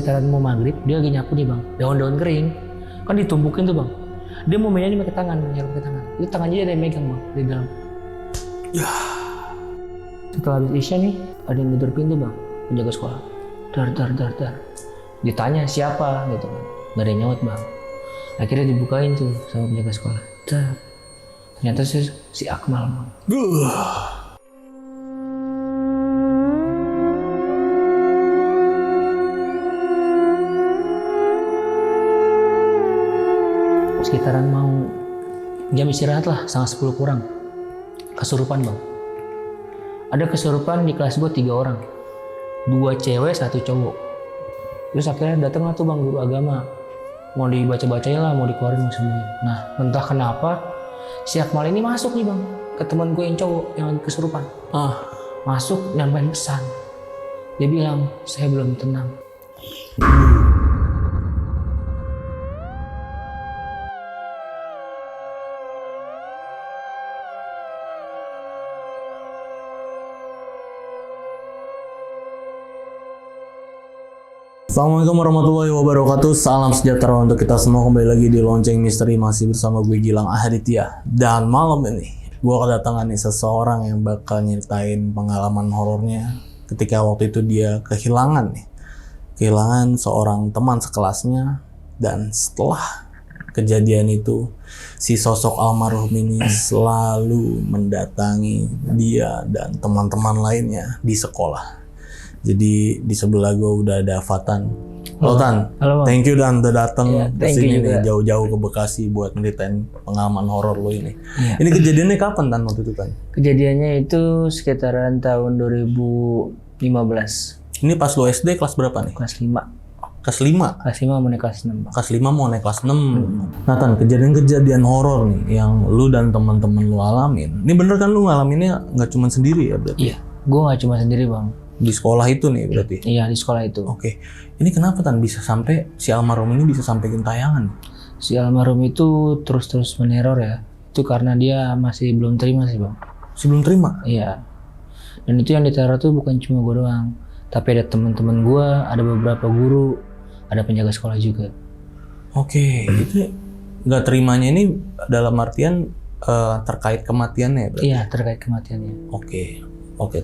sekitaran mau maghrib, dia lagi nyapu nih bang, daun-daun kering, kan ditumpukin tuh bang. Dia mau mainnya pakai tangan, nyapu pakai tangan. Itu tangannya dia ada yang megang bang di dalam. Ya. Setelah habis isya nih, ada yang gedor pintu bang, penjaga sekolah. Dar. Ditanya siapa gitu kan, nggak ada yang nyaut bang. Akhirnya dibukain tuh sama penjaga sekolah. Ternyata si Akmal bang. Sekitaran mau jam istirahat lah, 9:30 kurang. Kesurupan bang. Ada kesurupan di kelas gue 3 orang. 2 cewek, 1 cowok. Terus akhirnya datang lah tuh bang guru agama. Mau dibaca-bacain lah, mau dikeluarin mau sembuhin. Nah entah kenapa si Akmal ini masuk nih bang ke teman gue yang cowok yang lagi kesurupan. Masuk nyampein pesan. Dia bilang, saya belum tenang. Assalamualaikum warahmatullahi wabarakatuh. Salam sejahtera untuk kita semua. Kembali lagi di Lonceng Misteri, masih bersama gue Gilang Ahaditya. Dan malam ini gue kedatangan nih seseorang yang bakal nyeritain pengalaman horornya ketika waktu itu dia kehilangan seorang teman sekelasnya. Dan setelah kejadian itu, si sosok almarhum ini selalu mendatangi dia dan teman-teman lainnya di sekolah. Jadi di sebelah gue udah ada Fatan. Halo Tan. Halo, thank you Dan udah datang ke sini nih, juga. jauh-jauh ke Bekasi buat ngeritain pengalaman horor lo ini. Iya. Ini kejadiannya kapan Tan waktu itu Tan? Kejadiannya itu sekitaran tahun 2015. Ini pas lo SD kelas berapa nih? Kelas 5. Kelas 5? Kelas 5 mau naik kelas 6. Bang. Kelas 5 mau naik kelas 6. Nah Tan, kejadian-kejadian horor nih yang lu dan teman-teman lu alamin. Ini bener kan lu ngalaminnya nggak cuma sendiri ya berarti? Iya, gue nggak cuma sendiri bang. Di sekolah itu nih berarti? Iya, di sekolah itu. Oke. Ini kenapa Tan bisa sampai si almarhum ini bisa sampai gentayangan? Si almarhum itu terus-terus meneror ya. Itu karena dia masih belum terima sih bang. Sebelum terima? Iya. Dan itu yang diteror tuh bukan cuma gue doang. Tapi ada teman-teman gue, ada beberapa guru, ada penjaga sekolah juga. Oke, itu nggak terimanya ini dalam artian terkait kematiannya berarti? Iya, terkait kematiannya. Oke,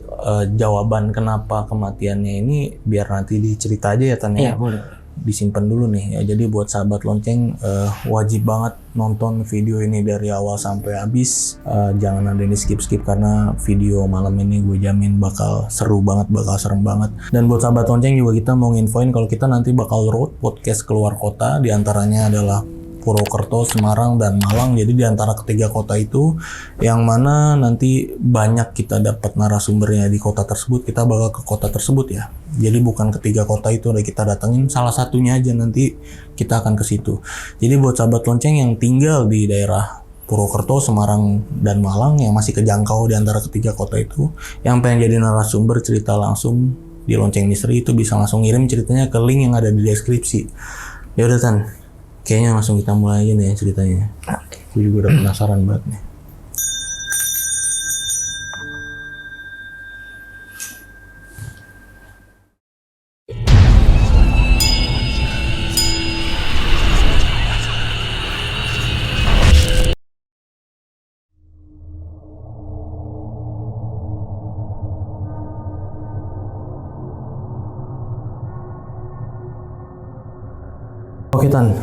jawaban kenapa kematiannya ini biar nanti dicerita aja ya Tan ya. Iya, boleh. Disimpan dulu nih ya. Jadi buat sahabat lonceng wajib banget nonton video ini dari awal sampai habis. Jangan ada yang di skip karena video malam ini gue jamin bakal seru banget, bakal serem banget. Dan buat sahabat lonceng juga kita mau nginfoin kalau kita nanti bakal road podcast keluar kota, diantaranya adalah Purwokerto, Semarang, dan Malang. Jadi di antara ketiga kota itu, yang mana nanti banyak kita dapat narasumbernya di kota tersebut, kita bakal ke kota tersebut ya. Jadi bukan ketiga kota itu udah kita datengin, salah satunya aja nanti kita akan ke situ. Jadi buat sahabat lonceng yang tinggal di daerah Purwokerto, Semarang, dan Malang yang masih kejangkau di antara ketiga kota itu, yang pengen jadi narasumber cerita langsung di Lonceng Misteri itu bisa langsung ngirim ceritanya ke link yang ada di deskripsi. Ya udah Tan. Kayaknya langsung kita mulai aja nih ceritanya. Gue juga udah penasaran banget nih. Oke Tan,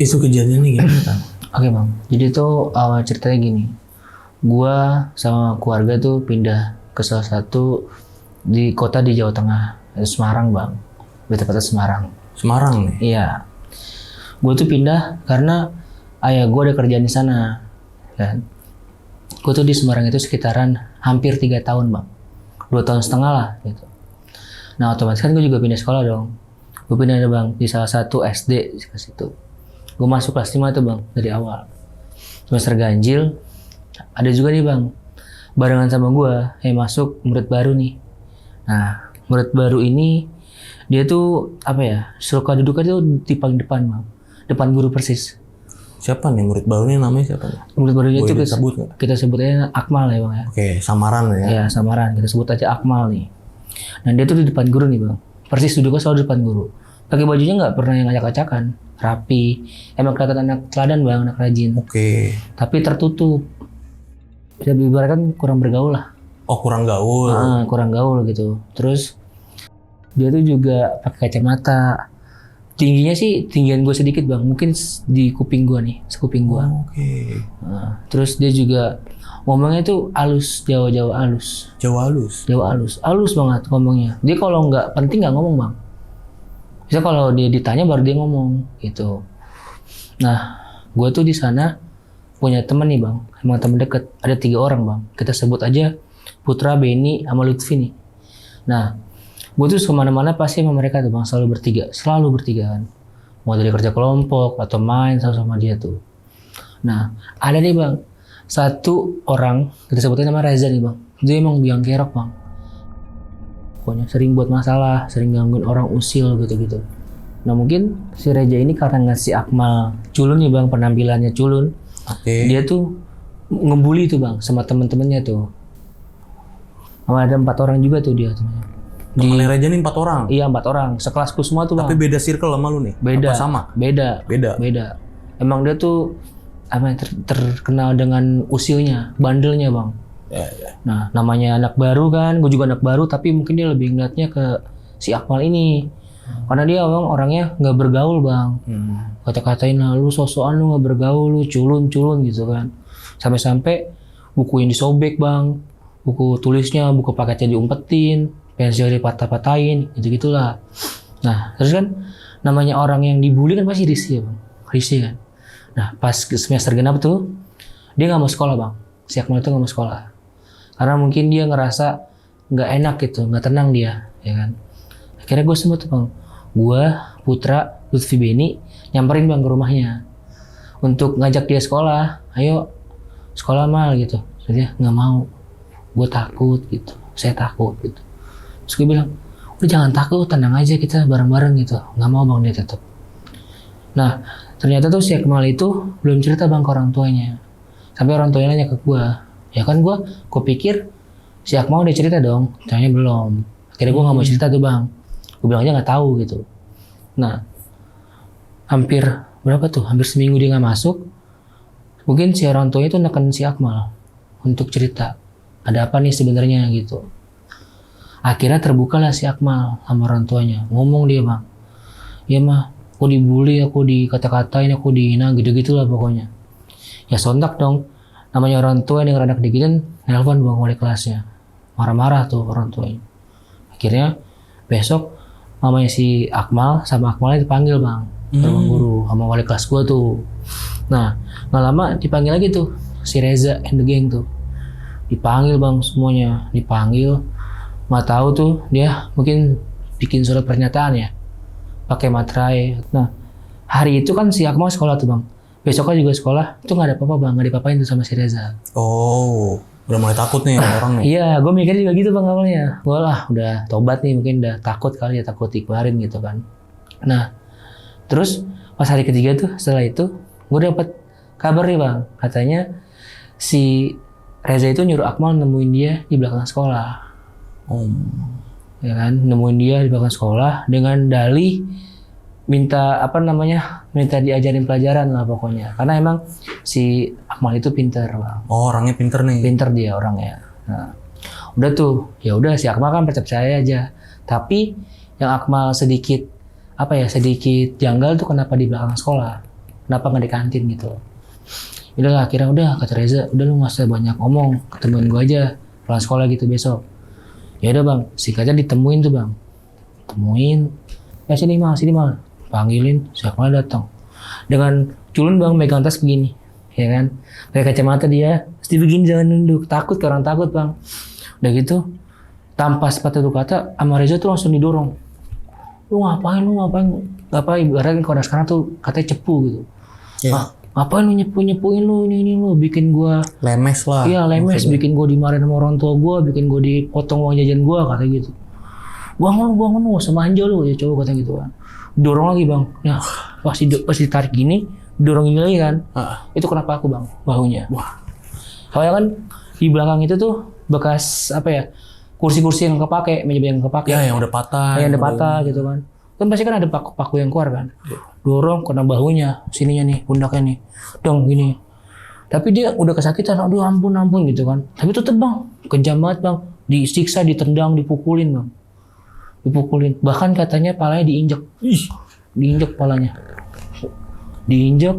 isu kejadiannya gimana Tan? Oke bang, jadi tuh awal ceritanya gini. Gua sama keluarga tuh pindah ke salah satu di kota di Jawa Tengah, Semarang bang. Lebih tepatnya Semarang. Semarang nih? Iya. Gue tuh pindah karena ayah gue ada kerjaan di sana. Kan? Gue tuh di Semarang itu sekitaran hampir 3 tahun bang. 2,5 tahun lah gitu. Nah otomatis kan gue juga pindah sekolah dong. Gue pindah bang di salah satu SD ke situ. Gue masuk kelas 5 tuh bang dari awal. Semester ganjil. Ada juga nih bang, barengan sama gue yang masuk murid baru nih. Nah murid baru ini dia tuh apa ya, suka duduknya tuh di paling depan bang, depan guru persis. Siapa nih murid baru ini, namanya siapa nih? Murid barunya itu kita sebut aja Akmal ya bang ya. Oke, samaran ya? Iya samaran, kita sebut aja Akmal nih. Nah dia tuh di depan guru nih bang, persis duduknya selalu di depan guru. Pakai bajunya nggak pernah yang acak-acakan, rapi. Emang kelihatan anak teladan bang, anak rajin. Oke. Tapi tertutup. Bisa diibaratkan kurang bergaul lah. Oh, kurang gaul. Kurang gaul gitu. Terus dia tuh juga pakai kacamata. Tingginya sih tinggian gue sedikit bang, mungkin di kuping gue nih, sekuping gue. Oke. Terus dia juga ngomongnya tuh halus, Jawa halus. Jawa halus. Jawa halus banget ngomongnya. Dia kalau nggak penting nggak ngomong bang. Bisa kalau dia ditanya baru dia ngomong gitu. Nah, gue tuh di sana punya temen nih bang, emang temen deket. Ada 3 orang bang. Kita sebut aja Putra, Benny, sama Lutfi nih. Nah, gue tuh kemana-mana pasti sama mereka tuh bang, selalu bertiga kan. Mau dari kerja kelompok atau main sama dia tuh. Nah, ada nih bang, 1 orang kita sebutnya nama Reza nih bang. Dia emang biang kerok bang. Pokoknya sering buat masalah, sering gangguin orang usil gitu-gitu. Nah mungkin si Reza ini karena ngasih Akmal culun nih bang, penampilannya culun. Oke. Dia tuh ngebully tuh bang sama temen-temennya tuh. Sama ada 4 orang juga tuh dia temennya. Temennya Reja nih 4 orang? Iya 4 orang, sekelasku semua tuh bang. Tapi beda circle sama lu nih? Beda. Apa sama? Beda. Emang dia tuh terkenal dengan usilnya, bandelnya bang. Ya. Nah namanya anak baru kan, gue juga anak baru, tapi mungkin dia lebih ngeliatnya ke si Akmal ini. Karena dia orangnya nggak bergaul bang. Kata-katain lah, lu sosokan lu nggak bergaul, lu culun gitu kan. Sampai-sampai buku yang disobek bang, buku tulisnya, buku paketnya diumpetin, pensil dipatah-patahin, gitu-gitulah. Nah terus kan namanya orang yang dibully kan pasti risih ya bang, risih kan. Nah pas semester genap tuh dia nggak mau sekolah bang, si Akmal itu nggak mau sekolah karena mungkin dia ngerasa nggak enak gitu, nggak tenang dia, ya kan. Akhirnya gue sempat tuh bang, gue, Putra, Lutfi, Benny nyamperin bang ke rumahnya untuk ngajak dia sekolah. Ayo sekolah mal gitu. Terus dia nggak mau, gue takut gitu, saya takut gitu. Terus gue bilang, udah jangan takut, tenang aja, kita bareng-bareng gitu. Nggak mau bang dia tetap. Nah ternyata tuh si Akmal itu belum cerita bang ke orang tuanya. Sampai orang tuanya nanya ke gue, ya kan gue pikir si Akmal udah cerita dong, ternyata belum. Akhirnya gue nggak mau cerita tuh bang. Gue bilang aja nggak tahu gitu. Nah hampir hampir seminggu dia nggak masuk. Mungkin si orang tuanya tuh neken si Akmal untuk cerita ada apa nih sebenarnya gitu. Akhirnya terbukalah si Akmal sama orang tuanya, ngomong dia bang, ya mah aku dibully, aku dikata-katain, aku dihina gitu-gitulah pokoknya. Ya sontak dong, namanya orang tua yang anak digituin, nelpon bang wali kelasnya, marah-marah tuh orang tuanya. Akhirnya besok mamanya si Akmal sama Akmalnya dipanggil bang ke ruang guru sama wali kelas gua tuh. Nah nggak lama dipanggil lagi tuh si Reza and the gang tuh, dipanggil bang semuanya, dipanggil. Nggak tahu tuh dia mungkin bikin surat pernyataan ya, pakai materai. Nah hari itu kan si Akmal sekolah tuh bang, besoknya juga sekolah, itu nggak ada apa-apa bang, nggak dipapain tuh sama si Reza. Oh, udah mulai takut nih orang nih. Iya, gue mikirnya juga gitu bang awalnya. Gue lah udah tobat nih, mungkin udah takut kali ya, takut dikeluarin gitu kan. Nah terus pas hari ketiga tuh setelah itu gue dapet kabar nih bang, katanya si Reza itu nyuruh Akmal nemuin dia di belakang sekolah. Ya kan, nemuin dia di belakang sekolah dengan dalih minta minta diajarin pelajaran lah pokoknya. Karena emang si Akmal itu pinter bang. Oh orangnya pinter nih. Pinter dia orangnya. Nah, udah tuh, ya udah si Akmal kan percaya aja. Tapi yang Akmal sedikit janggal tuh kenapa di belakang sekolah, kenapa nggak di kantin gitu. Udah akhirnya udah kata Reza, udah lu nggak usah banyak ngomong, ketemuin gue aja pulang sekolah gitu besok. Ya udah bang, singkatnya ditemuin tuh bang, temuin, ya sini mal, panggilin, si Akmal datang dengan culun bang, megang tas begini, ya kan, pakai kacamata dia, terus begini jangan nunduk, takut, orang takut bang. Udah gitu, tanpa sepatah kata, sama Reza tuh langsung didorong, lu ngapain, ibaratnya kalau sekarang tuh katanya cepu gitu. Yeah. Ngapain lu nyepuin lu ini lu bikin gua lemes lah. Iya lemes, maksudnya. Bikin gua dimarahin sama orang tua gua, bikin gua dipotong uang jajan gua, kata gitu. Bangun lu, semanja lu, ya cowok kata gitu kan. Dorong lagi bang, nah pas ditarik gini, dorong lagi kan. Itu kenapa aku bang, bahunya. Wah. Soalnya kan di belakang itu tuh bekas kursi-kursi yang kepake, meja yang kepake. Ya yang udah patah. Yang udah patah gitu kan. kan pasti kan ada paku yang keluar kan. Dorong kena bahunya, sininya nih, pundaknya nih. Dong gini. Tapi dia udah kesakitan, aduh ampun gitu kan. Tapi tetep bang, kejam banget bang. Disiksa, ditendang, dipukulin bang. Dipukulin. Bahkan katanya palanya diinjek. Diinjek palanya. Diinjek.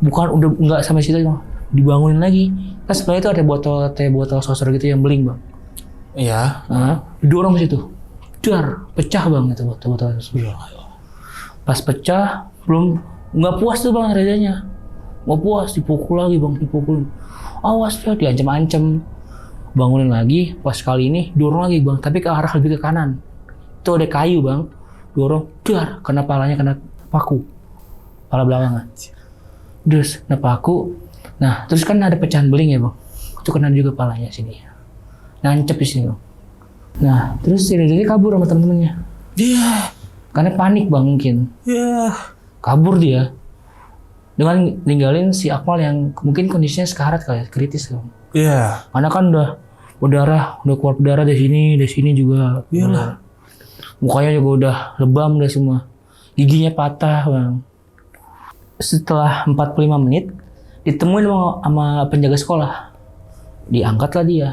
Bukan udah nggak sampai situ bang. Dibangunin lagi. Kan sebenarnya itu ada botol saucer gitu yang beling bang. Iya. Didorong ke situ. Dar, pecah bang itu botol saucer. Pas pecah, belum nggak puas tuh bang Rezanya. Nggak puas, dipukul lagi bang, dipukulin. Awas ya, diancam-ancam. Bangunin lagi, pas kali ini dorong lagi bang, tapi ke arah lebih ke kanan. Itu ada kayu bang, dorong, dar, kena palanya kena paku. Pala belakang. Terus kena paku. Nah, terus kan ada pecahan beling ya bang. Itu kena juga palanya sini. Nancep di sini bang. Nah, terus si Reza kabur sama temen-temennya. Karena panik bang mungkin. Kabur dia. Dengan ninggalin si Akmal yang mungkin kondisinya sekarat kali ya, kritis bang. Karena kan udah keluar darah dari sini juga. Mukanya juga udah lebam udah semua. Giginya patah bang. Setelah 45 menit ditemuin sama penjaga sekolah. Diangkatlah dia.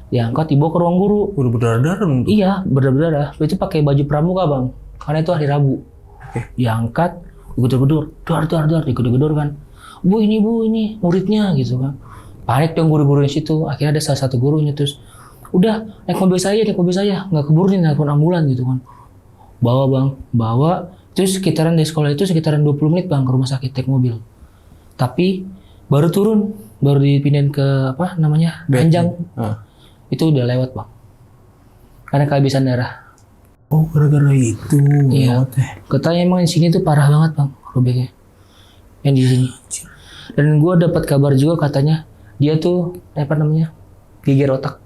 Diangkat dibawa ke ruang guru. Udah berdarah-darah dong. Iya, berdarah. Itu pakai baju pramuka bang. Karena itu hari Rabu. Diangkat, digedor-gedor, digedor-gedor kan. Bu ini muridnya gitu kan. Panik dong guru-guru di situ. Akhirnya ada salah satu gurunya terus, udah naik mobil saya, nggak keburu nih nelfon ambulan gitu kan. Bawa. Terus sekitaran dari sekolah itu sekitaran 20 menit bang ke rumah sakit naik mobil. Tapi baru dipindahin ke ranjang. Itu udah lewat bang. Karena kehabisan darah. Oh, gara-gara itu. Iya. Katanya emang di sini tuh parah banget bang, robeknya. Yang di sini. Dan gue dapat kabar juga katanya dia tuh geger otak.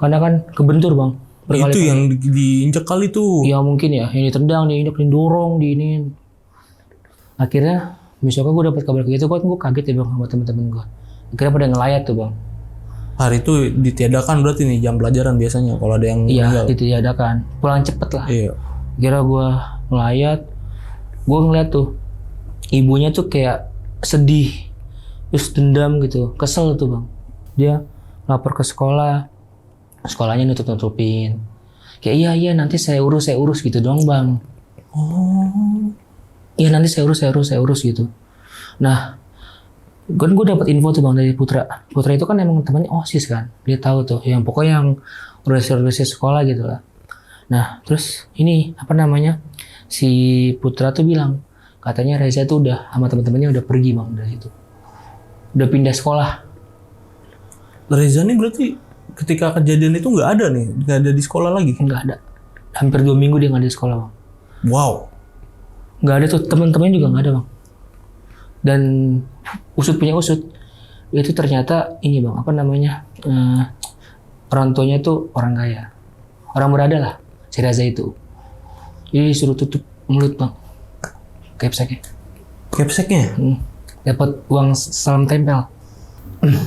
Karena kan kebentur bang. Itu yang diinjek kali tuh. Iya mungkin ya, yang ditendang, diinjek, didorong, diinin. Akhirnya besoknya gue dapat kabar kayak gitu, gue kaget ya bang sama temen-temen gue. Akhirnya pada ngelayat tuh bang. Hari itu ditiadakan berarti nih jam pelajaran biasanya kalau ada yang meninggal. Iya, ditiadakan. Pulang cepet lah. Iya. Kira gue ngelayat, gue ngeliat tuh ibunya tuh kayak sedih, terus dendam gitu, kesel tuh bang. Dia lapor ke sekolah, sekolahnya nutup-nutupin. Kayak iya nanti saya urus gitu doang bang. Oh. Iya nanti saya urus gitu. Nah, kan gue dapat info tuh bang dari Putra. Putra itu kan emang temannya OSIS kan. Dia tahu tuh yang pokoknya yang organisasi sekolah gitu lah. Nah terus ini si Putra tuh bilang katanya Reza tuh udah sama teman-temannya udah pergi bang dari situ. Udah pindah sekolah. Reza nih berarti ketika kejadian itu nggak ada di sekolah lagi? Nggak ada. Hampir 2 minggu dia nggak ada di sekolah bang. Wow. Nggak ada tuh, teman-temannya juga nggak ada bang. Dan usut itu ternyata ini bang orang tuanya tuh orang kaya, orang berada lah si Reza itu. Jadi disuruh tutup mulut bang, kepseknya. Dapat uang salam tempel.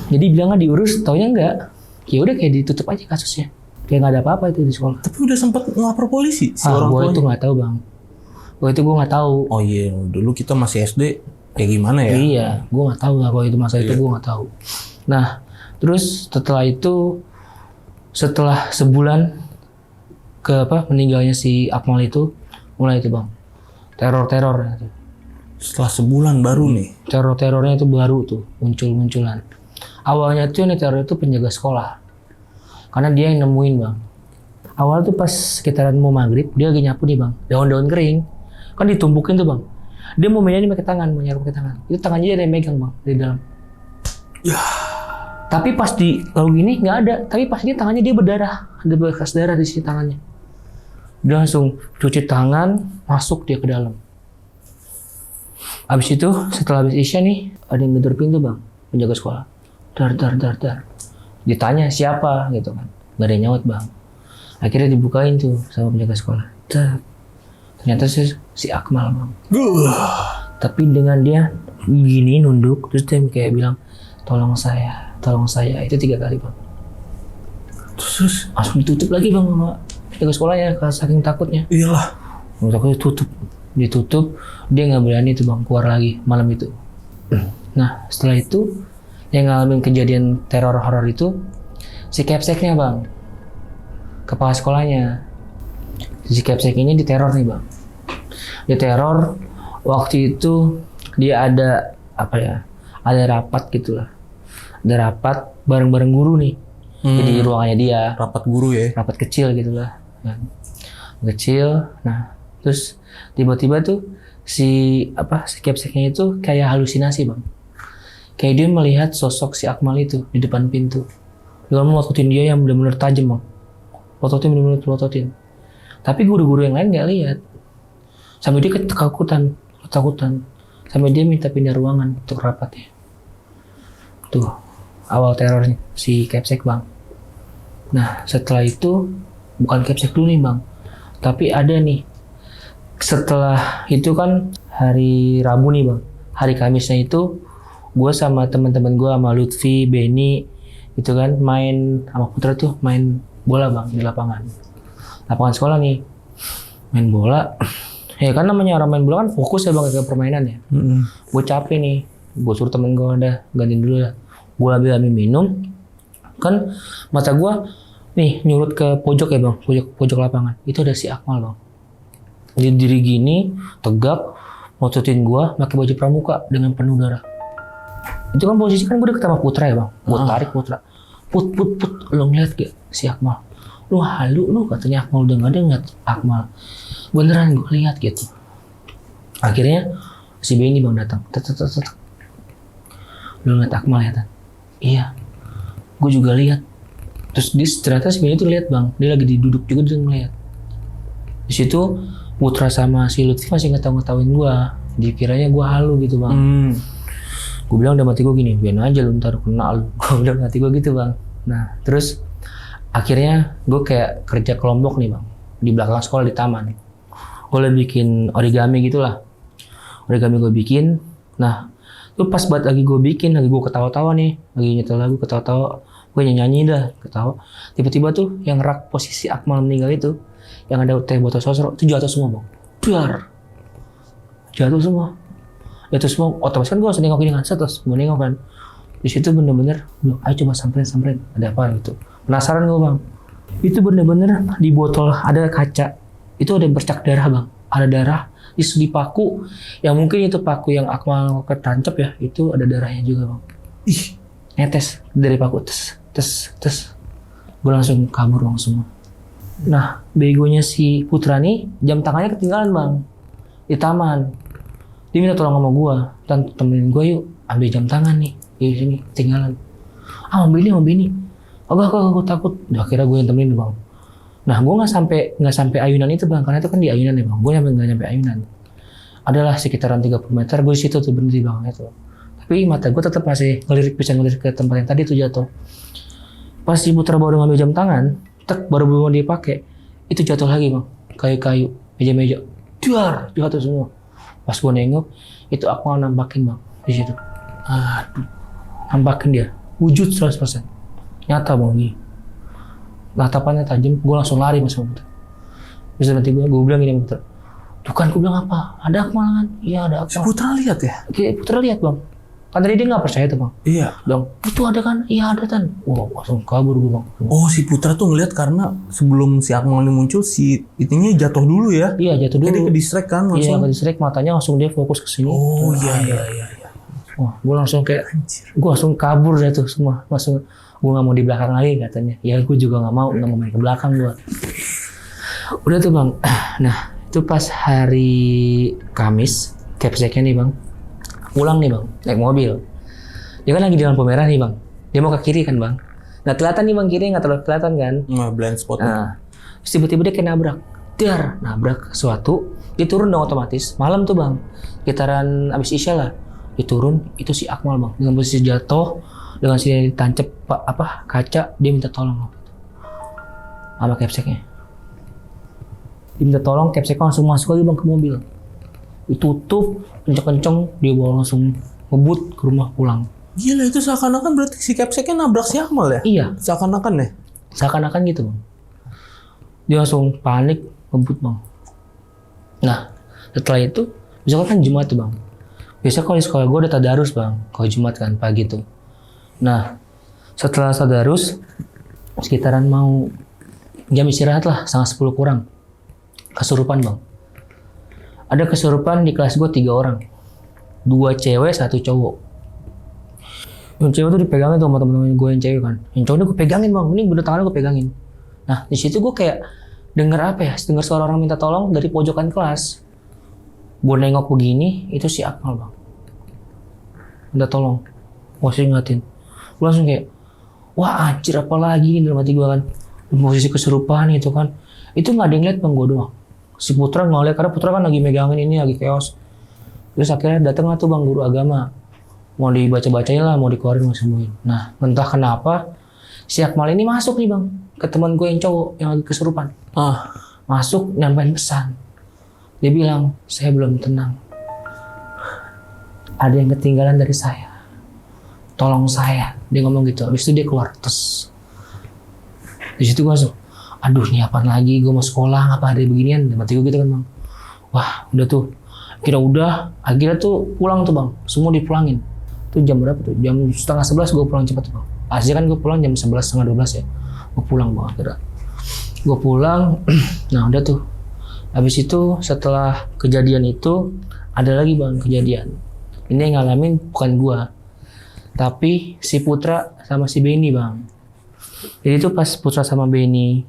Jadi bilangnya diurus, taunya enggak. Ya udah kayak ditutup aja kasusnya, kayak nggak ada apa-apa itu di sekolah. Tapi udah sempat ngelapor polisi orang tuanya. Gue itu nggak tahu bang. Gue nggak tahu. Oh iya, dulu kita masih SD. Kayak gimana ya? Iya, gue nggak tahu lah kalau itu masa itu gue nggak tahu. Nah, terus setelah sebulan meninggalnya si Akmal itu, mulai itu bang, teror. Setelah sebulan baru nih? Terornya itu baru tuh munculan. Awalnya tuh yang teror itu penjaga sekolah, karena dia yang nemuin bang. Awal tuh pas sekitaran mau maghrib, dia lagi nyapu nih bang, daun-daun kering, kan ditumpukin tuh bang. Dia mau mainnya pakai tangan, mau nyaru pakai tangan. Itu tangannya dia ada yang megang bang di dalam. Ya. Tapi pas lalu gini nggak ada. Tapi pas ini tangannya dia berdarah, ada bekas darah di sini tangannya. Dia langsung cuci tangan, masuk dia ke dalam. Abis itu setelah habis Isya nih ada yang ngedor pintu bang, penjaga sekolah. Dar. Ditanya siapa gitu kan, nggak ada yang nyaut bang. Akhirnya dibukain tuh sama penjaga sekolah. Ternyata si Akmal bang. Tapi dengan dia gini nunduk, terus dia kayak bilang, tolong saya. Itu 3 kali bang. Terus langsung ditutup lagi bang sama penjaga sekolahnya, saking takutnya. Iyalah. Toko ditutup, dia nggak berani tuh bang keluar lagi malam itu. Nah setelah itu yang ngalamin kejadian teror horor itu si Capseknya bang, kepala sekolahnya. Si Capsek ini diteror nih bang, diteror waktu itu dia ada apa ya, ada rapat gitulah, ada rapat bareng-bareng guru nih. Jadi ruangannya dia, Rapat guru ya. rapat kecil gitulah, kecil. Nah terus tiba-tiba tuh si Capseknya itu kayak halusinasi bang, kayak dia melihat sosok si Akmal itu di depan pintu. Dia melototin dia yang benar-benar tajam bang, melototin. Tapi guru-guru yang lain nggak lihat, sampai dia ketakutan, sampai dia minta pindah ruangan untuk rapatnya. Tuh awal terornya si Capsek bang. Nah setelah itu bukan Capsek dulu nih bang, tapi ada nih. Setelah itu kan hari Rabu nih bang, hari Kamisnya itu gue sama teman-teman gue sama Lutfi, Benny itu kan main sama Putra tuh main bola bang di lapangan sekolah nih, main bola. Ya kan namanya orang main bola kan fokus ya bang ke permainan ya. Gue capek nih, gue suruh temen gue udah gantiin dulu lah. Gue ambil minum, kan mata gue nih nyurut ke pojok ya bang, pojok lapangan. Itu ada si Akmal bang. Dia diri gini, tegap, ngototin gua, pakai baju pramuka dengan penuh darah. Itu kan posisi kan gue udah ketemu Putra ya bang, gue tarik Putra, put, lo ngeliat gak si Akmal? Lu halu lu, katanya Akmal udah nggak ada ngeliat Akmal. Beneran gue lihat gitu. Akhirnya si Benny bang datang, lu ngeliat Akmal ya tan? Iya, gue juga lihat. Terus ternyata si Benny tuh lihat bang, dia lagi duduk juga dia ngeliat. Di situ Putra sama si Lutfi masih ngetawain gue, dikiranya gue halu gitu bang. Gue bilang udah mati gue gini, biarin aja lu ntar kena lu. Gue bilang mati gue gitu bang. Nah terus akhirnya gue kayak kerja kelompok nih bang, di belakang sekolah di taman. Gue lagi bikin origami gitulah, origami gue bikin. Nah itu pas banget lagi gue bikin, lagi gue ketawa-tawa nih, lagi nyetel lagu ketawa-tawa, gue nyanyi dah ketawa. Tiba-tiba tuh yang rak posisi Akmal meninggal itu, yang ada teh botol sosro itu jatuh semua bang, jatuh semua, otomatis kan gue langsung nengok ini kan, terus gue nengok kan, di situ bener-bener, ayo coba samperin, ada apa gitu, penasaran gue bang, itu bener-bener di botol ada kaca, itu ada bercak darah bang, ada darah, di paku, yang mungkin itu paku yang Akmal ketancap ya, itu ada darahnya juga bang, netes dari paku, tes, gue langsung kabur bang semua. Nah, begonya si Putra nih, jam tangannya ketinggalan bang, di taman. Dia minta tolong sama gue, temenin gue yuk, ambil jam tangan nih, di sini ketinggalan. Mau bini. Agak gue takut. Udah akhirnya gue yang temenin bang. Nah, gue nggak sampai ayunan itu bang, karena itu kan di ayunan ya bang. Gue nggak nyampe ayunan. Adalah sekitaran 30 meter, gue di situ tuh berhenti bang itu. Tapi mata gue tetap masih bisa ngelirik ke tempat yang tadi tuh jatuh. Pas si Putra baru ngambil jam tangan, baru mau dia pakai, itu jatuh lagi bang, kayu-kayu, meja-meja, jatuh semua. Pas gue nengok, itu Akmal nampakin bang di situ. Aduh, nampakin dia, wujud 100%, nyata bang gini. Tatapannya tajam, gue langsung lari mas Putra. Bisa nanti gue bilang gini Putra, tuh kan gue bilang apa? Ada Akmal kan? Iya ada Akmal. Putra lihat ya? Putra lihat bang. Kan tadi dia nggak percaya tuh bang. Iya. Dong, itu ada kan? Iya ada tan. Wah langsung kabur gue bang. Oh si Putra tuh ngeliat karena sebelum si Akmal ini muncul si itunya jatuh dulu ya? Iya jatuh dulu. Jadi ke distract kan langsung? Iya ke distract, matanya langsung dia fokus ke sini. Oh iya. Wah gue langsung kayak, gue langsung kabur deh tuh semua. Langsung gue nggak mau di belakang lagi katanya. Ya gue juga nggak mau main ke belakang gue. Udah tuh bang. Nah itu pas hari Kamis, Capseknya nih bang, pulang nih bang, naik mobil. Dia kan lagi di lampu merah nih bang. Dia mau ke kiri kan bang. Nggak kelihatan nih bang, kiri nggak terlalu kelihatan kan. Blind spot. Nah, terus tiba-tiba dia kayak nabrak sesuatu. Dia turun dong otomatis. Malam tuh bang, sekitaran abis isya lah. Dia turun, itu si Akmal bang. Dengan posisi jatuh, dengan sini ditancap kaca, dia minta tolong sama Capseknya. Dia minta tolong, Capseknya langsung masuk lagi bang ke mobil. Ditutup, kenceng-kenceng, dia bawa langsung ngebut ke rumah pulang. Gila itu seakan-akan berarti si Capseknya nabrak si Akmal ya? Iya. Seakan-akan ya? Seakan-akan gitu bang. Dia langsung panik, ngebut bang. Nah, setelah itu, besok kan Jumat tuh bang. Biasa kalau di sekolah gue ada tadarus bang, kalau Jumat kan pagi tuh. Nah, setelah tadarus, sekitaran mau jam istirahat lah, 9:30 kurang. Kesurupan bang. Ada kesurupan di kelas gue 3 orang. 2 cewek, 1 cowok. Yang cewek tuh dipegangin tuh sama temen-temen gue yang cewek kan. Yang cowoknya gue pegangin bang, ini bener tangannya gue pegangin. Nah, di situ gue kayak denger apa ya, denger suara orang minta tolong dari pojokan kelas. Gue nengok begini, itu si Akmal bang. Minta tolong. Masih ingatin. Gue langsung kayak, wah anjir apa lagi nih dalam hati gue kan. Posisi kesurupan itu kan. Itu gak ada yang liat bang, gue doang. Si Putra ngeliat, karena Putra kan lagi megangin ini, lagi chaos. Terus akhirnya datang tuh bang guru agama. Mau dibaca-bacain lah, mau dikeluarin, mau sembuhin. Nah, entah kenapa, si Akmal ini masuk nih bang. Ke teman gue yang cowok, yang lagi kesurupan. Masuk, nyampein pesan. Dia bilang, saya belum tenang. Ada yang ketinggalan dari saya. Tolong saya. Dia ngomong gitu. Habis itu dia keluar. Terus. Di situ gue langsung, aduh ini apaan lagi? Gue mau sekolah, apa ada beginian? Dan mati gue gitu kan bang. Wah udah tuh. Kira udah. Akhirnya tuh pulang tuh bang. Semua dipulangin. Itu jam berapa tuh? Jam 10:30 gue pulang cepat tuh bang. Aslinya kan gue pulang jam 11, setengah 12 ya. Gue pulang bang akhirnya. Gue pulang. Nah udah tuh. Habis itu setelah kejadian itu ada lagi bang kejadian. Ini yang ngalamin bukan gua, tapi si Putra sama si Benny bang. Jadi itu pas Putra sama Benny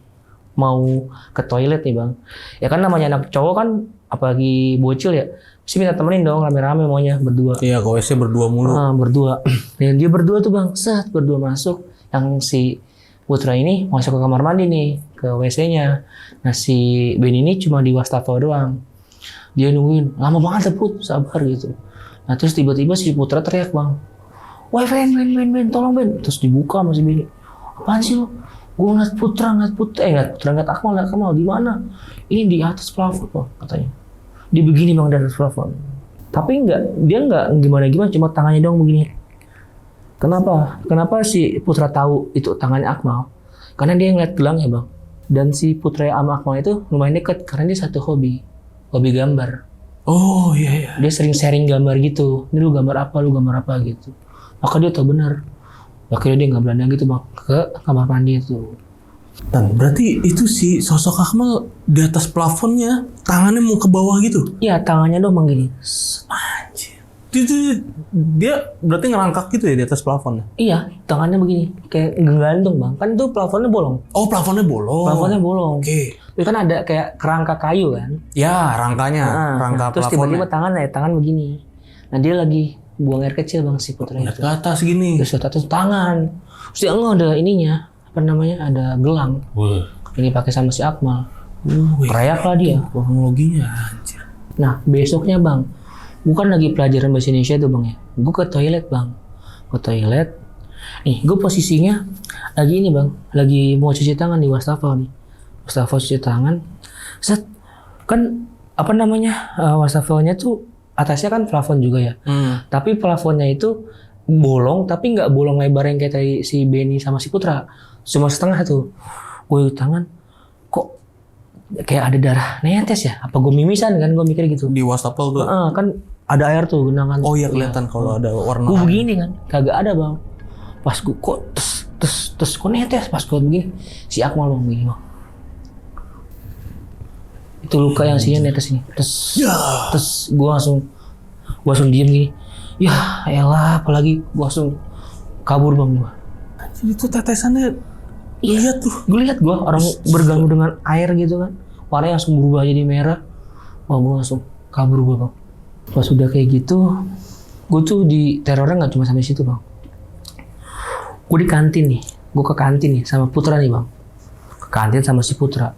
mau ke toilet nih bang. Ya kan namanya anak cowok kan, apalagi bocil ya, pasti minta temenin dong rame-rame maunya berdua. Iya, ke WC berdua mulu. Berdua. Dan dia berdua tuh bang, berdua masuk. Yang si Putra ini masuk ke kamar mandi nih, ke WC-nya. Nah si Ben ini cuma di wastafel doang. Dia nungguin, lama banget Put, sabar gitu. Nah terus tiba-tiba si Putra teriak bang, woi Ben, tolong Ben. Terus dibuka sama si Ben. Apaan sih lo? Gue ngeliat Putra, ngeliat Akmal, di mana? Ini di atas plafon bang, katanya. Dia begini bang, di atas plafon. Tapi dia nggak gimana-gimana, cuma tangannya doang begini. Kenapa si Putra tahu itu tangannya Akmal? Karena dia ngeliat gelangnya bang. Dan si Putra sama Akmal itu lumayan dekat karena dia satu hobi gambar. Oh iya. Dia sering sharing gambar gitu. Ini lu gambar apa gitu. Maka dia tahu benar. Akhirnya dia nggak berani gitu bang ke kamar mandi itu. Dan berarti itu si sosok Akmal di atas plafonnya, tangannya mau ke bawah gitu? Iya, tangannya doang bang gini. Anjir. Dia berarti ngerangkak gitu ya di atas plafonnya? Iya, tangannya begini, kayak gantung bang. Kan itu plafonnya bolong. Oh, plafonnya bolong. Oke. Itu kan ada kayak kerangka kayu kan? Ya, rangkanya, rangka terus plafonnya. tiba-tiba tangan begini. Nah dia lagi buang air kecil bang si Putra Lihat itu. ke atas gini. Terus ke atas tangan. Terus dia ada ininya, apa namanya? Ada gelang. Ini pakai sama si Akmal. Rayak lah dia. Teknologinya anjir. Nah besoknya bang, bukan lagi pelajaran bahasa Indonesia tuh bang ya. Gue ke toilet bang. Nih gue posisinya lagi ini bang. Lagi mau cuci tangan di wastafel nih. Wastafel cuci tangan. Set. Kan apa namanya? Wastafelnya tuh atasnya kan plafon juga ya. Tapi plafonnya itu bolong. Tapi nggak bolong lebar yang kayak tadi si Benny sama si Putra. Cuma setengah tuh. Gue tangan. Kok kayak ada darah netes ya? Apa gue mimisan kan? Gue mikir gitu. Di wastafel tuh. Kan ada air tuh genangan. Oh iya kelihatan kalau ada warna. Gue begini kan, kagak ada bang. Pas gue kok tes kok netes. Pas gue begini, si Akmal bang begini bang. Itu luka yang sini netes ini. Terus gue langsung diem gini. Ya elah, apalagi gue langsung kabur bang gue. Jadi itu tetesannya lihat tuh. Gue lihat gue orang bergabung dengan air gitu kan. Warnanya langsung berubah jadi merah. Wah gue langsung kabur gue bang. Pas udah kayak gitu, gue tuh di terornya nggak cuma sampai situ bang. Gue di kantin nih, gue ke kantin nih sama Putra nih bang. Ke kantin sama si Putra.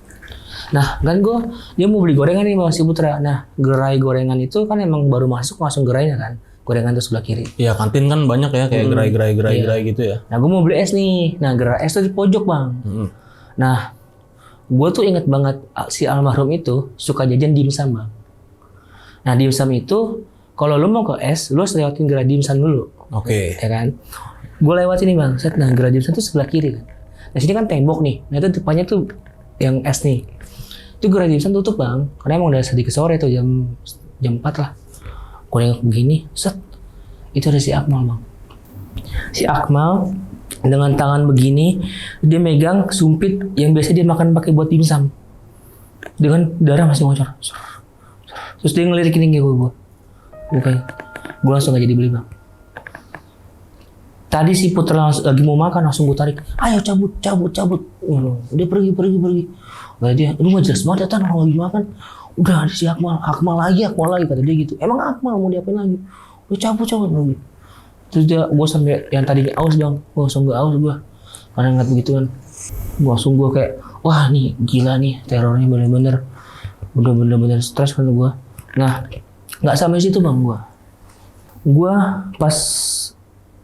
Nah kan dia mau beli gorengan nih sama si Putra. Nah gerai gorengan itu kan emang baru masuk langsung gerainya kan. Gorengan tuh sebelah kiri. Iya kantin kan banyak ya kayak gerai gitu ya. Nah gue mau beli es nih. Nah gerai es tuh di pojok bang. Nah gue tuh inget banget si almarhum itu suka jajan dimsum bang. Nah dimsum itu kalau lu mau ke es, lu harus lewatin gerai dimsum dulu. Oke. Ya kan? Gue lewatin nih bang. Nah gerai dimsum itu sebelah kiri kan. Nah sini kan tembok nih. Nah itu depannya tuh yang es nih. Itu gerai dimsum tutup bang, karena emang udah sedikit sore tuh jam 4 lah. Gue nengok begini, set, itu ada si Akmal bang. Si Akmal dengan tangan begini, dia megang sumpit yang biasa dia makan pakai buat dimsum. Dengan darah masih ngocor. Terus dia ngelirikin gue. Gue langsung gak jadi beli bang. Tadi si Putra lagi mau makan, langsung gue tarik. Ayo cabut. Dia pergi. Kata dia, lu gak jelas banget ya Tan, orang lagi makan. Udah ada si Akmal lagi kata dia gitu. Emang Akmal mau diapain lagi? Udah cabut lagi. Terus gue sampai yang tadinya aus bang, gue langsung gak aus gue. Karena ngeliat begituan. Langsung gue kayak, wah nih gila nih terornya bener-bener. Udah bener-bener stres kan gue. Nah, gak sampai situ bang gue. Gue pas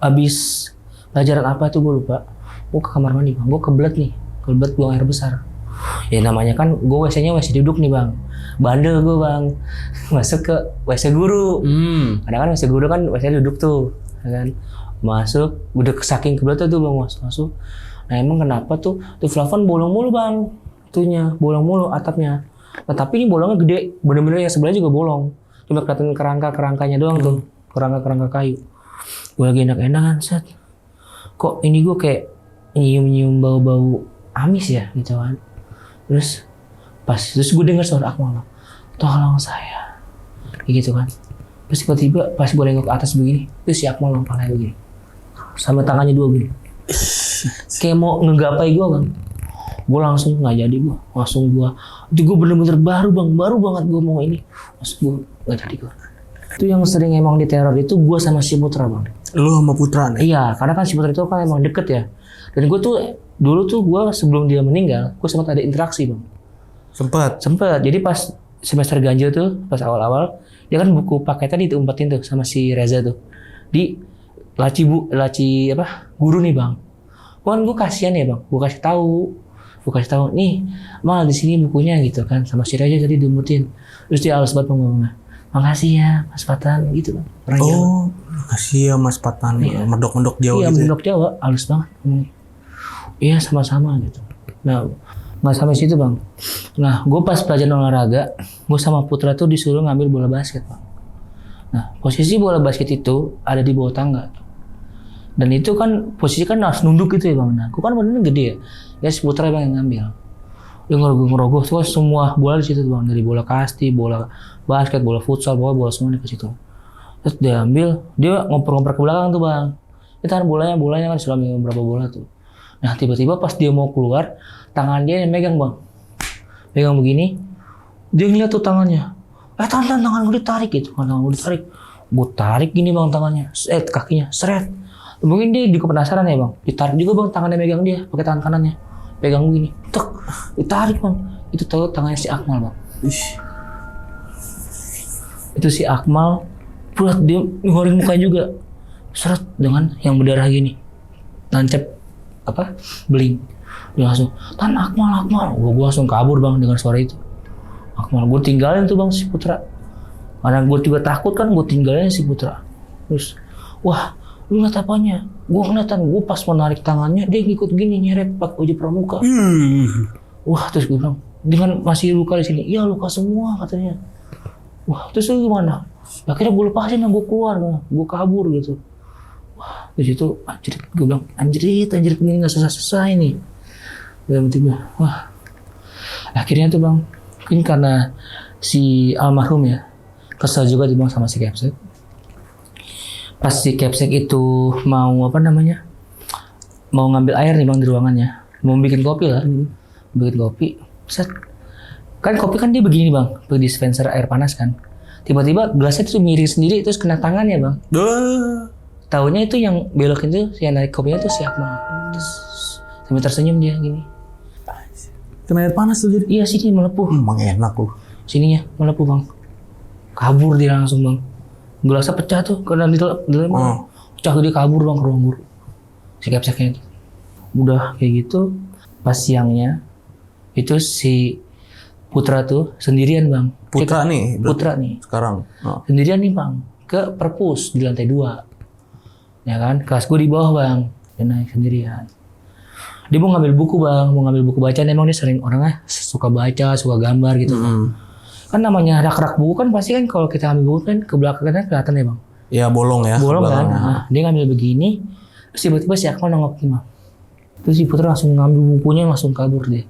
abis pelajaran apa itu gue lupa. Gue ke kamar mandi bang, gue kebelet buang air besar. Ya namanya kan gue WC-nya WC duduk nih bang. Bandel gue bang, masuk ke WC guru. Kadang kan WC guru kan WC duduk tuh, kan. Masuk, udah saking kebelet tuh bang masuk. Nah emang kenapa tuh plafon bolong mulu bang, bolong mulu atapnya. Nah tapi ini bolongnya gede, bener-bener yang sebelahnya juga bolong. Cuma kelihatan kerangkanya doang tuh, kerangka kayu. Gue lagi enak-enakan set. Kok ini gue kayak nyium bau-bau amis ya gitu kan. Terus gue dengar suara Akmal, tolong saya, kayak gitu kan. Terus tiba-tiba pas gue nengok ke atas begini, terus si Akmal lompatnya begini, sama tangannya dua begini, kayak mau ngegapai gue bang. Gue langsung nggak jadi itu gue bener-bener baru banget gue mau ini, terus gue nggak jadi gue. Itu yang sering emang diteror itu gue sama si Putra bang. Lu sama Putra nih? Iya, karena kan si Putra itu kan emang deket ya. Dan gue tuh dulu tuh gue sebelum dia meninggal, gue sempat ada interaksi bang. Sempet. Jadi pas semester ganjil tuh, pas awal-awal, dia kan buku paketnya diumpetin tuh sama si Reza tuh di laci guru nih bang. Kan gue kasihan ya bang, gue kasih tahu nih mal di sini bukunya gitu kan, sama si Reza tadi diumpetin. Terus dia halus banget ngomongnya, makasih ya Mas Patan gitu bang. Makasih ya Mas Patan. Iya. Mendok Jawa. Iya, gitu. mendok Jawa, halus banget. Iya sama-sama gitu. Nah, nggak sampai situ bang. Nah, gue pas pelajaran olahraga, gue sama Putra tuh disuruh ngambil bola basket bang. Nah, posisi bola basket itu ada di bawah tangga. Dan itu kan posisi kan harus nunduk gitu ya bang. Nah, gue kan badannya gede ya. Ya si Putra bang yang ngambil. Dia ngerogoh tuh semua bola di situ bang. Dari bola kasti, bola basket, bola futsal, bola semua di situ. Terus dia ambil, dia ngoper-ngoper ke belakang tuh bang. Dia tahan bolanya kan sudah ambil berapa bola tuh. Nah tiba-tiba pas dia mau keluar, tangan dia yang megang bang. Megang begini, dia ngeliat tuh tangannya. Tangan gue ditarik gitu, tangan gue ditarik. Gue tarik gini bang tangannya, kakinya, seret. Mungkin dia juga penasaran ya bang, ditarik juga bang tangannya megang dia, pakai tangan kanannya. Pegang begini, tek, ditarik bang. Itu tahu tangannya si Akmal bang. Itu si Akmal, buat dia ngeluarin mukanya juga. Seret dengan yang berdarah gini. Nancep beling. Dia langsung Akmal. Gue langsung kabur bang dengan suara itu. Akmal, gue tinggalin tuh bang si Putra. Karena gue juga takut kan, gue tinggalin si Putra. Terus, wah, lu ngeliat apanya? Gue ngeliatan, gue pas menarik tangannya, dia ngikut gini nyeret pakai baju pramuka. Wah, terus gue bilang, dengan masih luka di sini. Iya luka semua katanya. Wah, terus lu gimana? Akhirnya gue lepasin, gue keluar, gue kabur gitu. Wah, di situ gue bilang anjrit ini nggak selesai nih. Tiba-tiba, wah. Akhirnya tuh bang, mungkin karena si almarhum ya, kesel juga tuh bang sama si Kepsek. Pas si Kepsek itu mau mau ngambil air nih bang di ruangannya, mau bikin kopi lah, bikin kopi. Set, kan kopi kan dia begini bang, pakai dispenser air panas kan. Tiba-tiba gelasnya tuh miring sendiri, terus kena tangannya bang. Taunya itu yang belokin tuh, yang narik kopinya tuh si Akmal. Terus sambil tersenyum dia gini. Kena air panas tuh jadi? Iya sini melepuh. Emang enak loh. Sininya melepuh bang. Kabur dia langsung bang. Gelasnya pecah tuh, karena di dalam pecah dia kabur bang ke ruang guru. Si Kepseknya itu. Udah kayak gitu, pas siangnya itu si Putra tuh sendirian bang. Putra nih? Putra nih. Sekarang? Sendirian nih bang, ke perpus di lantai 2. Ya kan, kelas gue di bawah bang, dia naik sendirian. Dia mau ngambil buku bang, mau ngambil buku bacaan. Emang dia sering orangnya suka baca, suka gambar gitu. Kan namanya rak-rak buku kan pasti kan kalau kita ambil buku kan ke belakang kan kelihatan ya bang. Ya bolong ya. Bolong kan. belakang. Nah, dia ngambil begini, terus tiba-tiba si Akmal nongok gini bang. Terus si Putra langsung ngambil bukunya langsung kabur dia.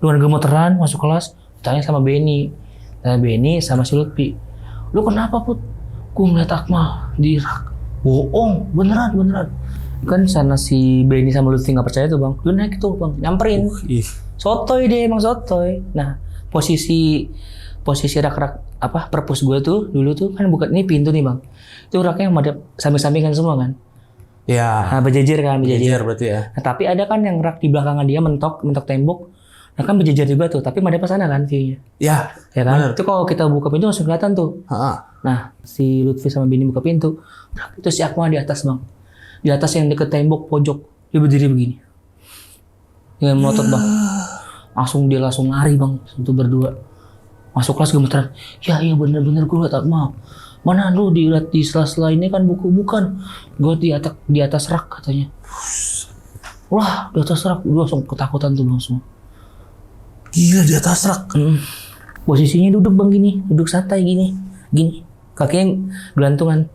Dengan gemeteran masuk kelas, tanya sama Benny. Tanya Benny sama si Lutfi. Lu kenapa Put? Gue ngeliat Akmal di rak. Bohong, beneran. Kan sana si Benny sama Lutfi nggak percaya tuh bang. Lu naik tuh bang, nyamperin. Sotoy dia emang sotoy. Nah posisi rak-rak apa perpus gue tuh dulu tuh kan bukan ini pintu nih bang. Itu raknya yang madep samping-sampingan semua kan. Ya. Nah berjejer kan, Berjejer berarti ya. Nah, tapi ada kan yang rak di belakangnya dia mentok tembok. Nah kan berjejer juga tuh, tapi madep ke sana kan view-nya. Ya. Ya kan? Bener. Itu kalau kita buka pintu langsung kelihatan tuh. Nah, si Lutfi sama Bini buka pintu. Itu si Akmal di atas, Bang. Di atas yang deket tembok pojok. Dia berdiri begini. Dengan melotot, Bang. Langsung lari, Bang. Itu berdua. Masuk kelas gemeteran. Ya iya bener-bener gue liat Akmal. Mana lu di sela-sela ini kan buku bukan. Gue di atas rak katanya. Wah, di atas rak. Gue langsung ketakutan tuh langsung. Gila di atas rak. Posisinya duduk bang gini, duduk santai gini, kakinya gelantungan.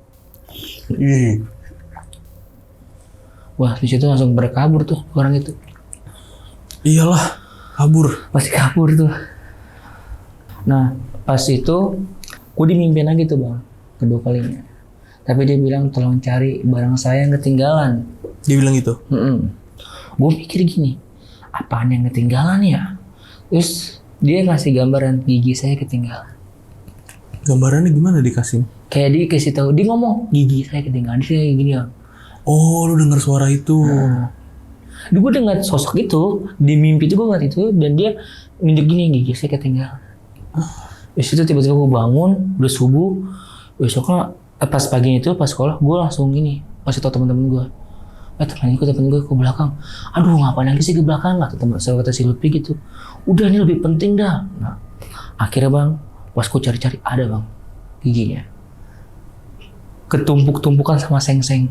Wah di situ langsung berkabur tuh orang itu. Iyalah, kabur. Pasti kabur tuh. Nah pas itu, gue dimimpin lagi tuh bang, kedua kalinya. Tapi dia bilang tolong cari barang saya yang ketinggalan. Dia bilang gitu. Gue mikir gini, apaan yang ketinggalan ya? Terus dia ngasih gambaran gigi saya ketinggalan. Gambarannya gimana dikasih? Kayak dia kasih tahu, dia ngomong gigi saya ketinggalan. Dia kayak gini ya. Oh, lu dengar suara itu. Gue dengar sosok itu di mimpi itu gue ngeliat itu dan dia nunjuk gini gigi saya ketinggalan. Terus itu tiba-tiba gue bangun, udah subuh. Besoknya pas paginya itu pas sekolah gue langsung ini kasih tau teman-teman gue. Temen gue ke belakang. Aduh ngapain lagi sih ke belakang? Kata si Lutfi gitu. Udah ini lebih penting dah. Nah, akhirnya bang, pas gue cari-cari ada bang giginya. Ketumpuk-tumpukan sama seng-seng.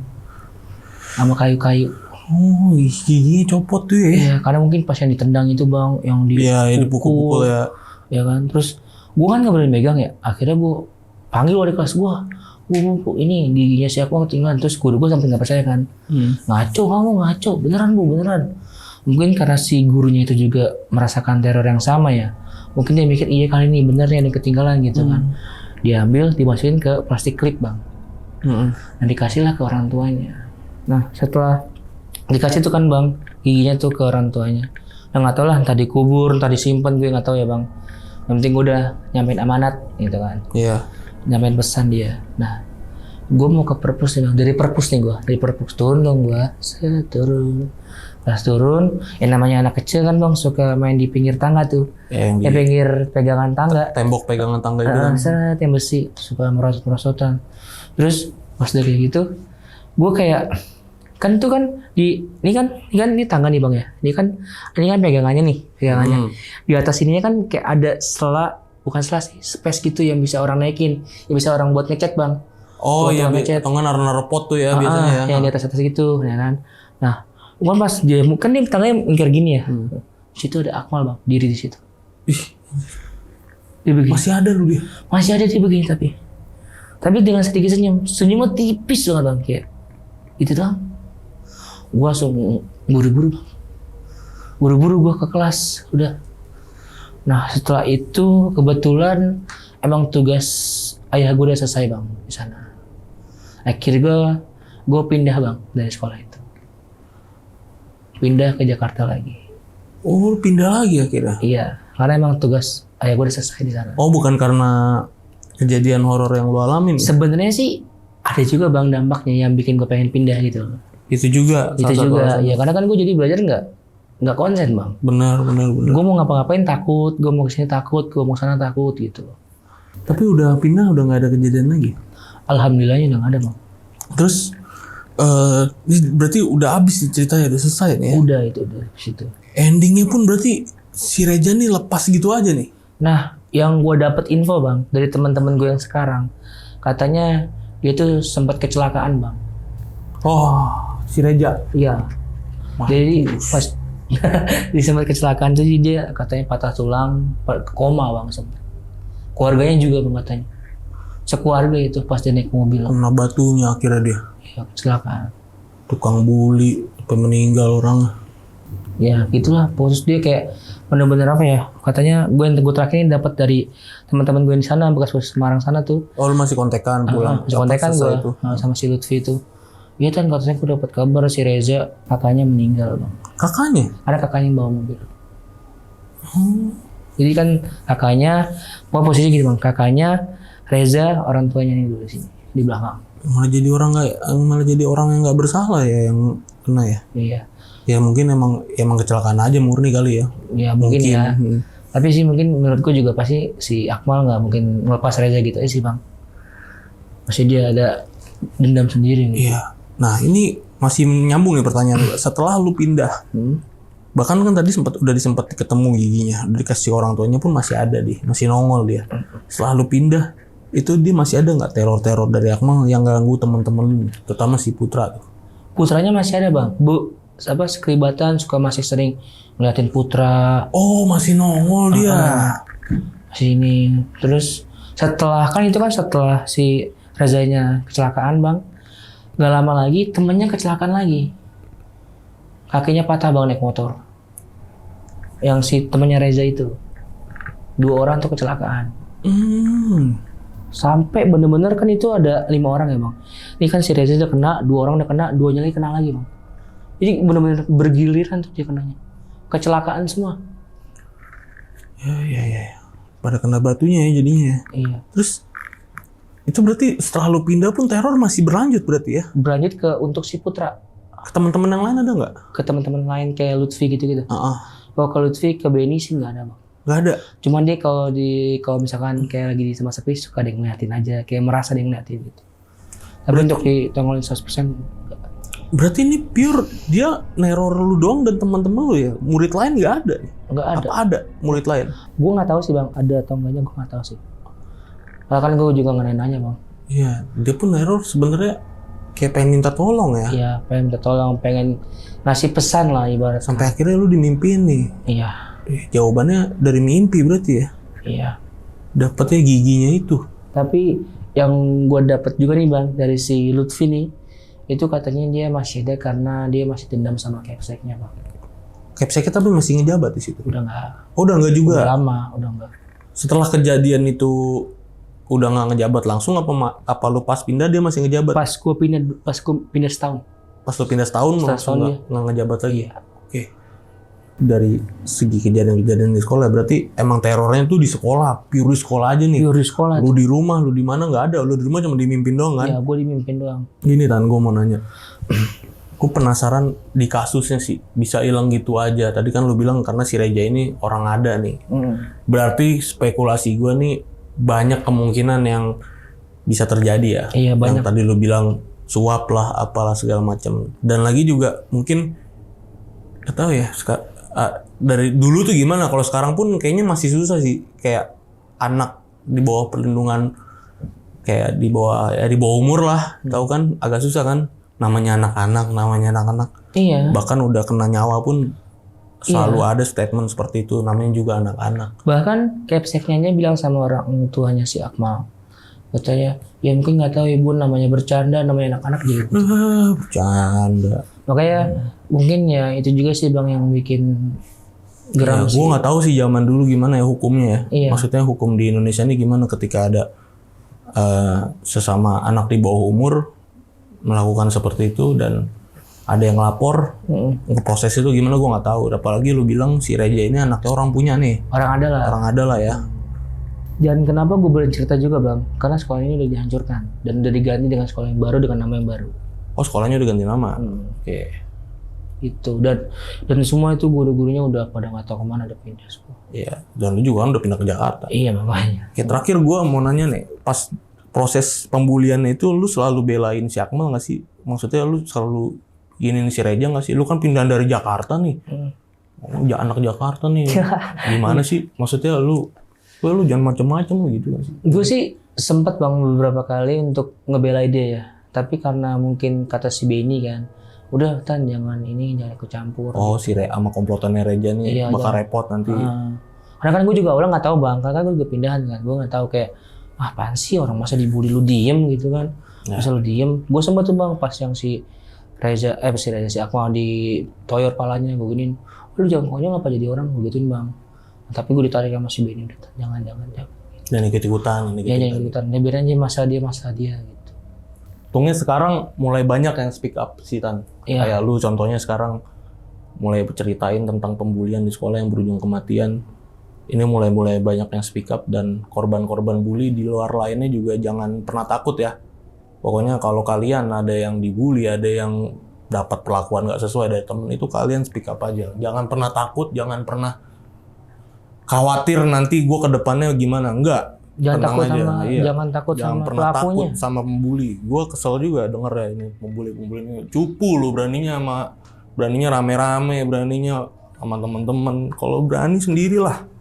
Sama kayu-kayu. Oh giginya copot tuh ya? Iya karena mungkin pas yang ditendang itu bang, yang dipukul ya. Ya kan, terus gue kan gak berani megang ya. Akhirnya gue panggil wali kelas gue. Bu, ini giginya si aku ketinggalan. Terus guru gue sampai nggak percaya kan. Ngaco kamu, ngaco. Beneran bu, beneran. Mungkin karena si gurunya itu juga merasakan teror yang sama ya. Mungkin dia mikir iya kali ini bener nih ada ketinggalan gitu kan. Diambil, dimasukin ke plastik klip bang. Dan dikasihlah ke orang tuanya. Nah setelah dikasih tuh kan bang, giginya tuh ke orang tuanya. Nah nggak tahu lah, entah dikubur, entah disimpan, gue nggak tahu ya bang. Yang penting gue udah nyampein amanat gitu kan. Iya. Nyampein pesan dia. Nah, gue mau ke perpus nih bang. Dari perpus turun dong gue. Turun. Pas turun, yang namanya anak kecil kan bang suka main di pinggir tangga tuh. Yang pinggir pegangan tangga. Tembok pegangan tangga itu kan. Set yang besi, suka merosot-merosotan. Terus pas dari gitu, gue kayak kan tuh kan ini tangga nih bang ya. Ini kan pegangannya nih, pegangannya. Di atas ininya kan kayak ada bukan sela sih, space gitu yang bisa orang naikin, yang bisa orang buat ngecat bang. Oh iya, atau nggak naruh pot tuh ya biasanya ya. Yang di atas gitu, ya kan. Nah, bukan pas dia tangganya mikir gini ya. Situ ada Akmal bang, diri di situ. Dia begini. Masih ada lu dia. Masih ada dia begini tapi dengan sedikit senyumnya tipis banget bang kayak itu doang. Gua langsung buru-buru gua ke kelas udah. Nah setelah itu kebetulan emang tugas ayah gue udah selesai bang di sana. Akhirnya gue pindah bang dari sekolah itu. Pindah ke Jakarta lagi. Oh pindah lagi akhirnya? Iya, karena emang tugas ayah gue udah selesai di sana. Oh bukan karena kejadian horor yang lu alamin? Sebenarnya sih ada juga bang dampaknya yang bikin gue pengen pindah gitu. Itu juga. Ya karena kan gue jadi belajar nggak konsen bang. Benar. Gue mau ngapa-ngapain takut, gue mau kesini takut, gue mau sana takut gitu. Tapi udah pindah, udah nggak ada kejadian lagi? Alhamdulillahnya udah nggak ada bang. Terus ini berarti udah habis ceritanya, udah selesai nih ya? Udah situ. Endingnya pun berarti si Reja nih lepas gitu aja nih? Nah, yang gue dapet info bang dari teman-teman gue yang sekarang, katanya dia tuh sempat kecelakaan bang. Oh, si Reja? Iya. Jadi Di sempat kecelakaan tuh dia katanya patah tulang, koma bang sempat. Keluarganya juga bang katanya. Sekeluarga itu pas dia naik mobil. Kena batunya akhirnya dia. Ya, kecelakaan. Tukang bully, sampai meninggal orang. Ya gitulah, terus dia kayak bener-bener apa ya, katanya gue terakhir ini dapat dari teman-teman gue di sana, bekas Semarang sana tuh. Oh, lu masih kontekan pulang? Masih kontekan gue sama si Lutfi itu. Iya kan katanya gue dapat kabar si Reza kakaknya meninggal bang. Kakaknya? Ada kakaknya yang bawa mobil. Jadi kan kakaknya, posisi gini bang, kakaknya Reza orang tuanya nih dulu di sini di belakang. Malah jadi orang yang nggak bersalah ya yang kena ya. Iya. Ya mungkin emang kecelakaan aja murni kali ya. Ya mungkin ya. Tapi sih mungkin menurutku juga pasti si Akmal nggak mungkin melepas Reza gitu aja sih bang. Masih dia ada dendam sendiri nih. Iya. Nah ini masih nyambung nih pertanyaan. Setelah lu pindah, bahkan kan tadi udah disempet ketemu giginya, udah dikasih orang tuanya pun masih ada masih nongol dia. Setelah lu pindah, itu dia masih ada nggak teror dari Akmal yang ganggu teman-teman, terutama si Putra tuh? Putranya masih ada bang. Sekelibatan suka masih sering ngeliatin Putra. Oh masih nongol dia. Masih ini. Terus setelah si Rezanya kecelakaan bang, gak lama lagi temennya kecelakaan lagi. Kakinya patah bang naik motor. Yang si temennya Reza itu. 2 orang tuh kecelakaan. Sampai bener-bener kan itu ada 5 orang ya bang. Ini kan si Reza udah kena, 2 orang udah kena, 2-nya lagi kena lagi bang. Jadi bener-bener bergiliran tuh dia kenanya. Kecelakaan semua. Ya. Pada kena batunya ya jadinya. Iya. Terus itu berarti setelah lu pindah pun teror masih berlanjut berarti ya? Berlanjut untuk si Putra. Ke teman-teman yang lain ada nggak? Ke teman-teman lain kayak Lutfi gitu-gitu. Kalau ke Lutfi, ke Benny sih nggak ada bang. Nggak ada. Cuman dia kalau misalkan kayak lagi di tempat sepi suka ada yang ngeliatin aja, kayak merasa ada yang ngeliatin gitu. Tapi untuk ditongolin 100% berarti ini pure dia neror lu doang dan teman-teman lu ya? Murid lain nggak ada? Nggak ada. Apa ada murid lain? Gue nggak tahu sih bang, ada atau enggaknya gue nggak tahu sih. Kan gue juga nggak nanya bang. Iya, dia pun neror sebenarnya kayak pengen minta tolong ya? Iya, pengen minta tolong, pengen ngasih pesan lah ibarat. Sampai akhirnya lu dimimpiin nih. Iya. Jawabannya dari mimpi berarti ya? Iya. Dapatnya giginya itu. Tapi yang gue dapat juga nih bang dari si Lutfi nih, itu katanya dia masih ada karena dia masih dendam sama Kepseknya bang. Kepseknya tapi masih ngejabat di situ? Udah nggak. Oh udah nggak juga? Udah lama, udah nggak. Setelah kejadian itu udah nggak ngejabat langsung apa lu pas pindah dia masih ngejabat? Pas gue pindah setahun. Pas lu pindah setahun langsung nggak ngejabat lagi? Iya. Oke. Dari segi kejadian-kejadian di sekolah berarti emang terornya tuh di sekolah, pure di sekolah aja nih. Pure di sekolah. Lu di rumah, lu di mana nggak ada. Lu di rumah cuma dimimpin doang kan? Iya, gue dimimpin doang. Gini Tan, gue mau nanya. Gue penasaran di kasusnya sih bisa hilang gitu aja. Tadi kan lu bilang karena si Reja ini orang ada nih. Berarti spekulasi gue nih banyak kemungkinan yang bisa terjadi ya. Iya, banyak. Yang tadi lu bilang suap lah, apalah segala macam. Dan lagi juga mungkin nggak tahu ya. Dari dulu tuh gimana? Kalau sekarang pun kayaknya masih susah sih. Kayak anak di bawah perlindungan, kayak di bawah umur lah, tahu kan? Agak susah kan? Namanya anak-anak. Iya. Bahkan udah kena nyawa pun selalu ada statement seperti itu. Namanya juga anak-anak. Bahkan Kepseknya bilang sama orang tuanya si Akmal, katanya, ya mungkin nggak tahu ibu namanya bercanda, namanya anak-anak jadi. Bercanda. Makanya mungkin ya itu juga sih bang yang bikin geram sih. Gue nggak tahu sih zaman dulu gimana ya hukumnya ya. Iya. Maksudnya hukum di Indonesia ini gimana ketika ada sesama anak di bawah umur melakukan seperti itu dan ada yang lapor, proses itu gimana gue nggak tahu. Apalagi lu bilang si Reja ini anaknya orang punya nih. Orang ada lah ya. Dan kenapa gue boleh cerita juga bang? Karena sekolah ini udah dihancurkan dan udah diganti dengan sekolah yang baru dengan nama yang baru. Oh sekolahnya udah ganti nama. Oke. Itu dan semua itu guru-gurunya udah pada nggak tahu kemana, udah pindah semua. Iya. Dan lu juga kan udah pindah ke Jakarta. Iya makanya. Oke, terakhir gue mau nanya nih, pas proses pembuliannya itu lu selalu belain si Akmal nggak sih? Maksudnya lu selalu giniin si Reja nggak sih? Lu kan pindah dari Jakarta nih. Anak Jakarta nih. Gimana sih? Maksudnya lu jangan macam-macam gitu kan sih? Gue sih sempat bang beberapa kali untuk ngebelain dia ya. Tapi karena mungkin kata si Benny kan, udah Tan jangan ikut campur. Oh si sama komplotannya Reja nih Iya, bakal jangan. repot nanti. Karena kan gue juga awalnya nggak tahu bang, karena gue juga pindahan kan, gue nggak tahu kayak apaan sih orang masa dibully lu diem gitu kan, masa lu diem. Gue sempat tuh bang pas yang si si Akmal di toyor palanya, gue giniin, lu jangan konyol apa jadi orang, gue gituin bang. Tapi gue ditarik sama si Benny, udah jangan. Dan ikut-ikutan. Ya jangan ikutan, ya biar aja masalah dia gitu. Untungnya sekarang mulai banyak yang speak up sih Tan. Iya. Kayak lu contohnya sekarang mulai ceritain tentang pembulian di sekolah yang berujung kematian. Ini mulai banyak yang speak up, dan korban-korban bully di luar lainnya juga jangan pernah takut ya. Pokoknya kalau kalian ada yang dibully, ada yang dapat perlakuan nggak sesuai dari temen, itu kalian speak up aja. Jangan pernah takut, jangan pernah khawatir nanti gue ke depannya gimana. Enggak. Jangan Tenang takut aja. sama, Iya. jangan takut Jangan sama pernah pelakunya. takut sama pembuli. Gue kesel juga denger ya ini pembuli ini. Cupu lu beraninya rame-rame, beraninya sama teman-teman. Kalau berani sendirilah.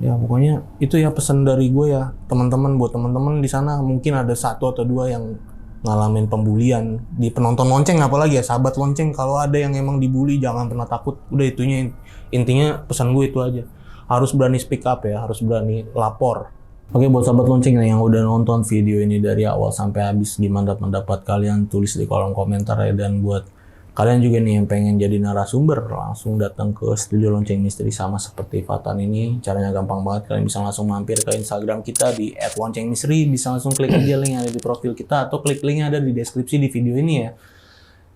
Ya pokoknya itu ya pesan dari gue ya teman-teman, buat teman-teman di sana mungkin ada 1 atau 2 yang ngalamin pembulian di penonton lonceng, apalagi ya sahabat lonceng, kalau ada yang emang dibully jangan pernah takut. Udah itunya intinya pesan gue itu aja. Harus berani speak up ya, harus berani lapor. Oke, buat sahabat lonceng yang udah nonton video ini dari awal sampai habis, gimana pendapat kalian, tulis di kolom komentar ya. Dan buat kalian juga nih yang pengen jadi narasumber, langsung datang ke Studio Lonceng Misteri sama seperti Fatan ini. Caranya gampang banget, kalian bisa langsung mampir ke Instagram kita di @loncengmisteri, bisa langsung klik aja link yang ada di profil kita, atau klik link yang ada di deskripsi di video ini ya.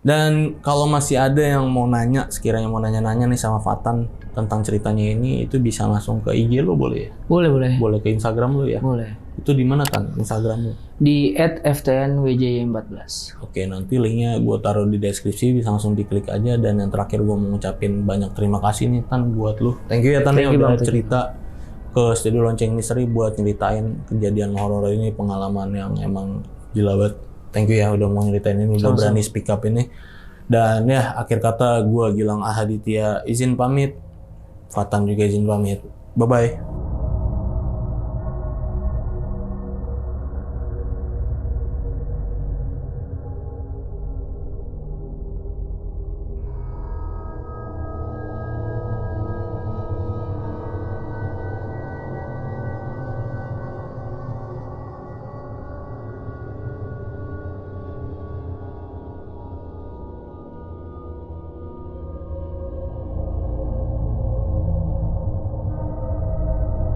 Dan kalau masih ada yang mau nanya, sekiranya mau nanya-nanya nih sama Fatan tentang ceritanya ini, itu bisa langsung ke IG lo boleh ya? Boleh. Boleh ke Instagram lo ya? Boleh. Itu di mana Tan Instagram lo? Di @ftnwj14. Oke, nanti linknya gue taruh di deskripsi, bisa langsung diklik aja. Dan yang terakhir gue mau ngucapin banyak terima kasih nih Tan buat lu. Thank you ya Tan ya udah cerita ke Studio Lonceng Misteri buat nyeritain kejadian horor ini, pengalaman yang emang gila banget. Thank you ya udah mau nyeritain ini, udah berani speak up ini. Dan ya akhir kata gue Gilang Ahaditya izin pamit, Fatan juga izin pamit. Bye-bye.